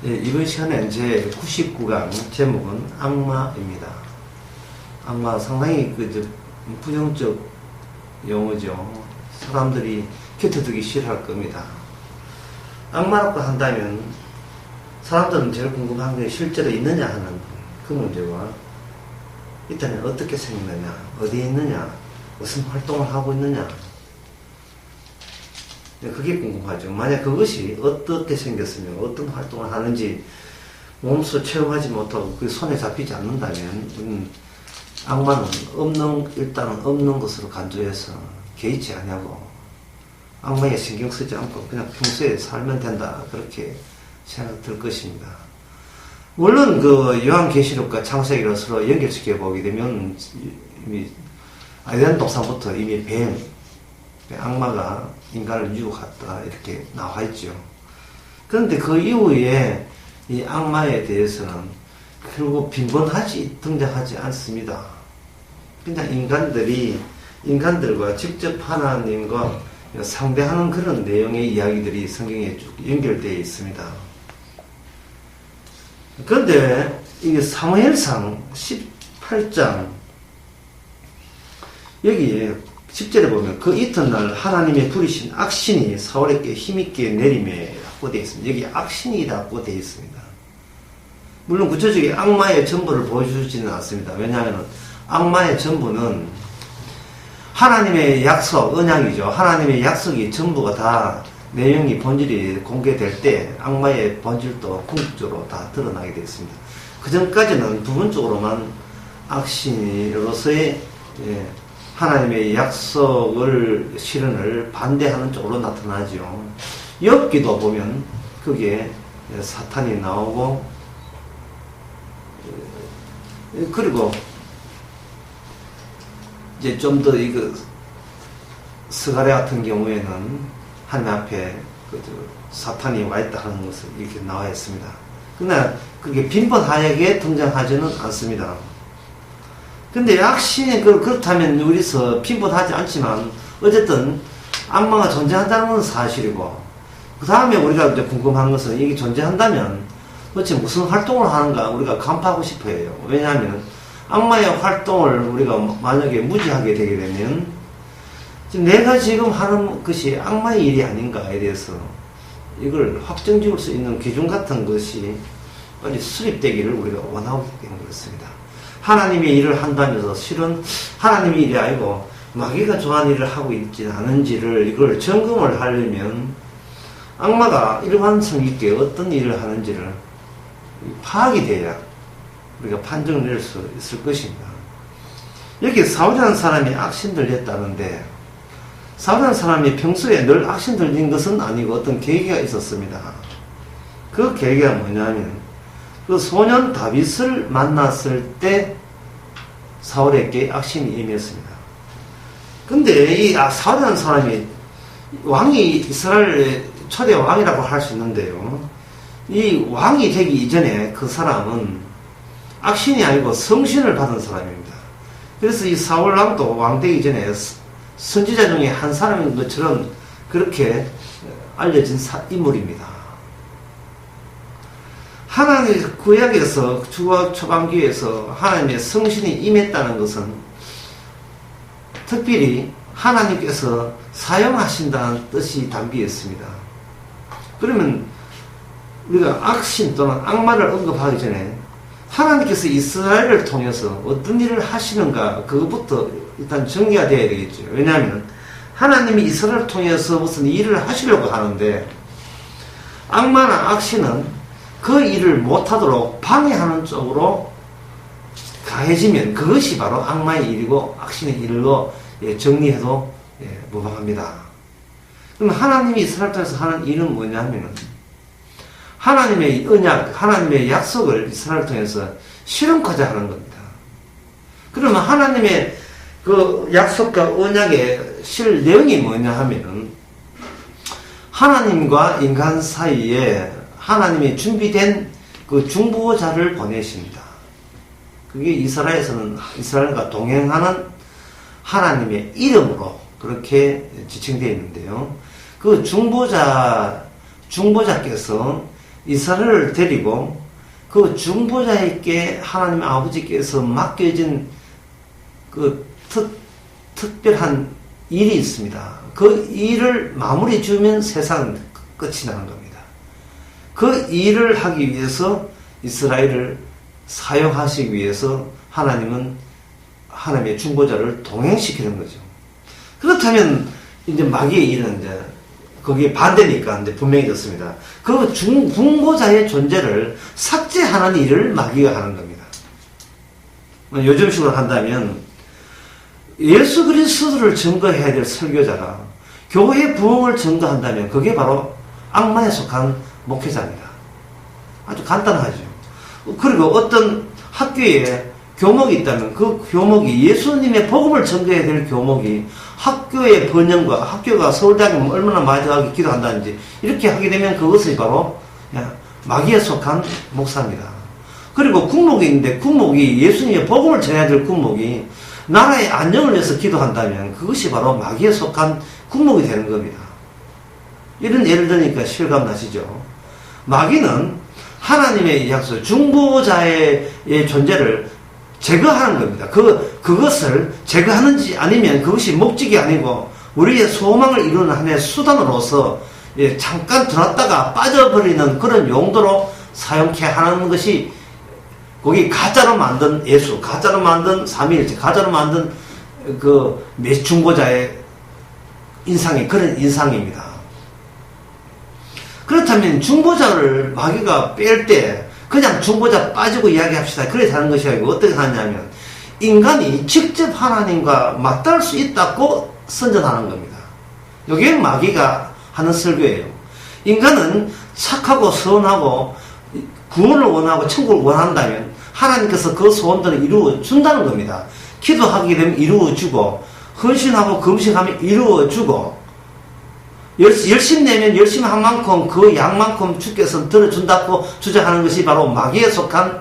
예, 이번 시간에 제 99강 제목은 악마입니다. 악마 상당히 부정적 용어죠. 사람들이 곁에두기 싫어할 겁니다. 악마라고 한다면 사람들은 제일 궁금한 게 실제로 있느냐 하는 그 문제와 있다면 어떻게 생겼느냐, 어디에 있느냐, 무슨 활동을 하고 있느냐, 그게 궁금하죠. 만약 그것이 어떻게 생겼으면 어떤 활동을 하는지 몸소 체험하지 못하고 그 손에 잡히지 않는다면 악마는 일단은 없는 것으로 간주해서 개의치 않냐고, 악마에 신경 쓰지 않고 그냥 평소에 살면 된다, 그렇게 생각될 것입니다. 물론 그 요한계시록과 창세기를 서로 연결시켜 보게 되면 이미 아이덴 독사부터 이미 악마가 인간을 유혹했다 이렇게 나와 있죠. 그런데 그 이후에 이 악마에 대해서는 결국 빈번하지 등장하지 않습니다. 그냥 인간들과 직접 하나님과 상대하는 그런 내용의 이야기들이 성경에 쭉 연결되어 있습니다. 그런데 이게 사무엘상 18장 여기에 10절에 보면 그 이튿날 하나님의 부리신 악신이 사울에게 힘있게 내림에라고 되어 있습니다. 여기 악신이라고 되어 있습니다. 물론 구체적인 악마의 전부를 보여주지는 않습니다. 왜냐하면 악마의 전부는 하나님의 약속, 언약이죠. 하나님의 약속이 전부가 다 내용이 본질이 공개될 때 악마의 본질도 궁극적으로 다 드러나게 되어 있습니다. 그 전까지는 부분적으로만 악신으로서의 하나님의 약속을 실현을 반대하는 쪽으로 나타나죠. 욥기도 보면 그게 사탄이 나오고, 그리고 이제 좀 더 스가랴 같은 경우에는 하나님 앞에 사탄이 와 있다 하는 것을 이렇게 나와 있습니다. 그러나 그게 빈번하게 등장하지는 않습니다. 근데 악신이 그렇다면 우리서 빈번하지 않지만 어쨌든 악마가 존재한다는 건 사실이고, 그 다음에 우리가 이제 궁금한 것은 이게 존재한다면 도대체 무슨 활동을 하는가 우리가 간파하고 싶어 해요. 왜냐하면 악마의 활동을 우리가 만약에 무지하게 되게 되면 내가 지금 하는 것이 악마의 일이 아닌가에 대해서 이걸 확정 지을 수 있는 기준 같은 것이 빨리 수립되기를 우리가 원하기 때문에 그렇습니다. 하나님의 일을 한다면서 실은 하나님의 일이 아니고 마귀가 좋아하는 일을 하고 있지 않은지를 이걸 점검을 하려면 악마가 일관성 있게 어떤 일을 하는지를 파악이 돼야 우리가 판정을 내릴 수 있을 것입니다. 여기 사울이라는 사람이 악신 들렸다는데 사울이라는 사람이 평소에 늘 악신 들린 것은 아니고 어떤 계기가 있었습니다. 그 계기가 뭐냐면 그 소년 다윗을 만났을 때 사울에게 악신이 임했습니다. 근데 이 사울이라는 사람이 왕이 이스라엘 초대 왕이라고 할 수 있는데요. 이 왕이 되기 이전에 그 사람은 악신이 아니고 성신을 받은 사람입니다. 그래서 이 사울 왕도 왕 되기 전에 선지자 중에 한 사람인 것처럼 그렇게 알려진 인물입니다. 하나님의 구약에서 초반기에서 하나님의 성신이 임했다는 것은 특별히 하나님께서 사용하신다는 뜻이 담겨 있습니다. 그러면 우리가 악신 또는 악마를 언급하기 전에 하나님께서 이스라엘을 통해서 어떤 일을 하시는가 그것부터 일단 정리가 되어야 되겠죠. 왜냐하면 하나님이 이스라엘을 통해서 무슨 일을 하시려고 하는데 악마나 악신은 그 일을 못하도록 방해하는 쪽으로 가해지면 그것이 바로 악마의 일이고 악신의 일로 정리해도 무방합니다. 그럼 하나님이 이스라엘 통해서 하는 일은 뭐냐 하면 하나님의 언약, 하나님의 약속을 이스라엘 통해서 실현하자 하는 겁니다. 그러면 하나님의 그 약속과 언약의 실 내용이 뭐냐 하면은 하나님과 인간 사이에 하나님이 준비된 그 중보자를 보내십니다. 그게 이스라엘과 동행하는 하나님의 이름으로 그렇게 지칭되어 있는데요. 그 중보자께서 이스라엘을 데리고 그 중보자에게 하나님 아버지께서 맡겨진 그 특별한 일이 있습니다. 그 일을 마무리 지으면 세상은 끝이 나는 겁니다. 그 일을 하기 위해서 이스라엘을 사용하시기 위해서 하나님은 하나님의 중보자를 동행시키는 거죠. 그렇다면 이제 마귀의 일은 이제 거기에 반대니까 이제 분명해졌습니다. 그 중보자의 존재를 삭제하는 일을 마귀가 하는 겁니다. 요즘식으로 한다면 예수 그리스도를 증거해야 될 설교자가 교회 부흥을 증거한다면 그게 바로 악마에 속한 목회자입니다. 아주 간단하죠. 그리고 어떤 학교에 교목이 있다면 그 교목이 예수님의 복음을 전개해야 될 교목이 학교의 번영과 학교가 서울대학교 얼마나 마지막에 기도한다는지 이렇게 하게 되면 그것이 바로 마귀에 속한 목사입니다. 그리고 국목이 있는데 국목이 예수님의 복음을 전해야 될 국목이 나라의 안정을 위해서 기도한다면 그것이 바로 마귀에 속한 국목이 되는 겁니다. 이런 예를 들으니까 실감 나시죠? 마귀는 하나님의 약속, 중보자의 존재를 제거하는 겁니다. 그것을 제거하는지 아니면 그것이 목적이 아니고 우리의 소망을 이루는 하나의 수단으로서 잠깐 들었다가 빠져버리는 그런 용도로 사용케 하는 것이 거기 가짜로 만든 예수, 가짜로 만든 삼위일체, 가짜로 만든 그 중보자의 인상이 그런 인상입니다. 그렇다면 중보자를 마귀가 뺄 때 그냥 중보자 빠지고 이야기합시다. 그래서 하는 것이 아니고 어떻게 하냐면 인간이 직접 하나님과 맞닿을 수 있다고 선전하는 겁니다. 이게 마귀가 하는 설교예요. 인간은 착하고 선하고 구원을 원하고 천국을 원한다면 하나님께서 그 소원들을 이루어 준다는 겁니다. 기도하게 되면 이루어 주고 헌신하고 금식하면 이루어 주고 열심히 내면 열심히 한 만큼 그 양만큼 주께서 들어준다고 주장하는 것이 바로 마귀에 속한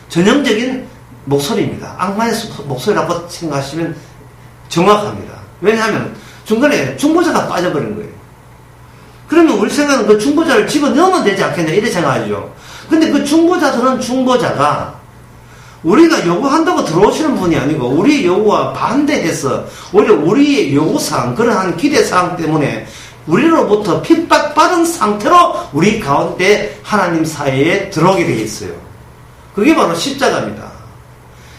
전형적인 목소리입니다. 악마의 목소리라고 생각하시면 정확합니다. 왜냐하면 중간에 중보자가 빠져버린 거예요. 그러면 우리 생각은 그 중보자를 집어넣으면 되지 않겠냐 이렇게 생각하죠. 근데 그 중보자들은 중보자가 우리가 요구한다고 들어오시는 분이 아니고 우리 요구와 반대해서 오히려 우리의 요구사항 그러한 기대사항 때문에 우리로부터 핍박받은 상태로 우리 가운데 하나님 사이에 들어오게 되어 있어요. 그게 바로 십자가입니다.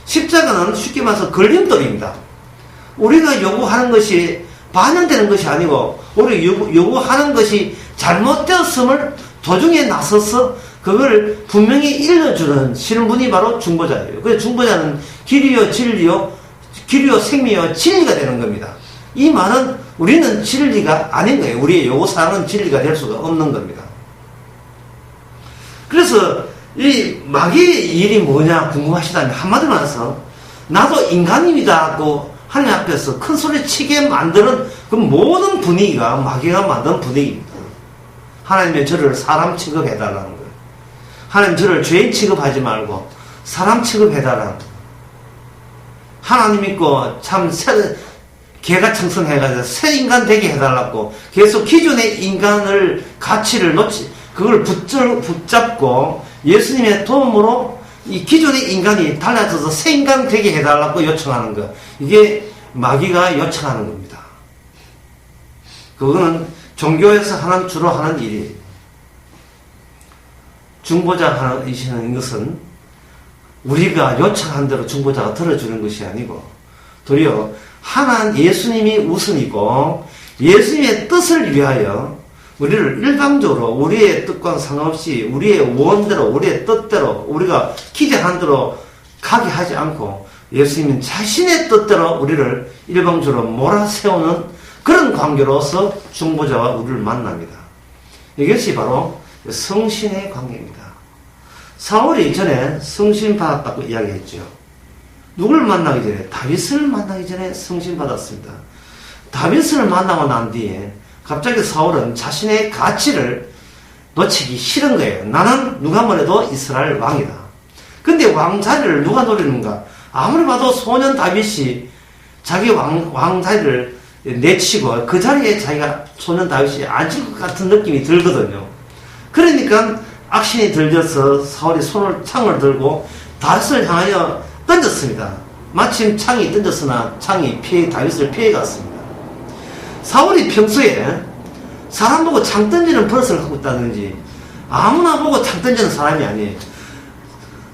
십자가는 쉽게 말해서 걸림돌입니다. 우리가 요구하는 것이 반영되는 것이 아니고 우리 요구하는 것이 잘못되었음을 도중에 나서서 그걸 분명히 일러주는 신분이 바로 중보자예요. 그래서 중보자는 길이요 진리요 길이요 생명이요 진리가 되는 겁니다. 이 말은 우리는 진리가 아닌 거예요. 우리의 요구사항은 진리가 될 수가 없는 겁니다. 그래서 이 마귀의 일이 뭐냐 궁금하시다면 한마디로 말해서 나도 인간입니다고 하나님 앞에서 큰 소리 치게 만드는 그 모든 분위기가 마귀가 만든 분위기입니다. 하나님의 저를 사람 취급해달라는 거예요. 하나님 저를 죄인 취급하지 말고 사람 취급해달라는 거예요. 하나님 믿고 참 개가 청성해가지고 새 인간 되게 해달라고 계속 기존의 인간을 가치를 그걸 붙잡고 예수님의 도움으로 이 기존의 인간이 달라져서 새 인간 되게 해달라고 요청하는 것. 이게 마귀가 요청하는 겁니다. 그거는 종교에서 주로 하는 일이에요. 중보자 이시는 것은 우리가 요청한 대로 중보자가 들어주는 것이 아니고 도리어 예수님이 우선이고 예수님의 뜻을 위하여 우리를 일방적으로 우리의 뜻과 상관없이 우리의 원대로 우리의 뜻대로 우리가 기대한 대로 가게 하지 않고 예수님은 자신의 뜻대로 우리를 일방적으로 몰아세우는 그런 관계로서 중보자와 우리를 만납니다. 이것이 바로 성신의 관계입니다. 사울이 전에 성신 받았다고 이야기했죠. 누굴 만나기 전에? 다윗을 만나기 전에 성신 받았습니다. 다윗을 만나고 난 뒤에 갑자기 사울은 자신의 가치를 놓치기 싫은 거예요. 나는 누가 뭐래도 이스라엘 왕이다. 근데 왕자리를 누가 노리는가? 아무리 봐도 소년 다윗이 자기 왕자리를 내치고 그 자리에 자기가 소년 다윗이 앉을 것 같은 느낌이 들거든요. 그러니까 악신이 들려서 사울이 창을 들고 다윗을 향하여 던졌습니다. 마침 창이 던졌으나 창이 다윗을 피해갔습니다. 사울이 평소에 사람 보고 창 던지는 버릇을 하고 있다든지 아무나 보고 창 던지는 사람이 아니에요.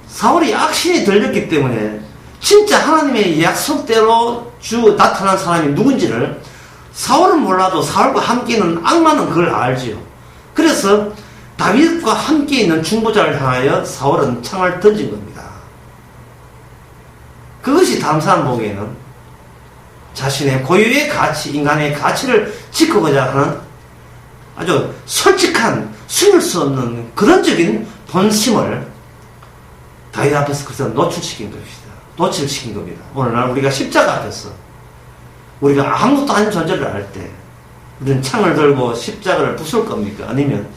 사울이 악신이 들렸기 때문에 진짜 하나님의 약속대로 나타난 사람이 누군지를 사울은 몰라도 사울과 함께 있는 악마는 그걸 알지요. 그래서 다윗과 함께 있는 중보자를 향하여 사울은 창을 던진 겁니다. 그것이 다음 사람 보기에는 자신의 고유의 가치, 인간의 가치를 지키고자 하는 아주 솔직한, 숨을 수 없는 그런적인 본심을 다윗 앞에서 그래서 노출시킨 겁니다. 오늘날 우리가 십자가 앞에서 우리가 아무것도 아닌 존재를 알 때 우리는 창을 들고 십자가를 부술 겁니까? 아니면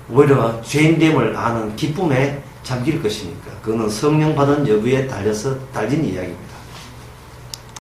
오히려 죄인됨을 아는 기쁨에 잠길 것입니까? 그거는 성령 받은 여부에 달린 이야기입니다.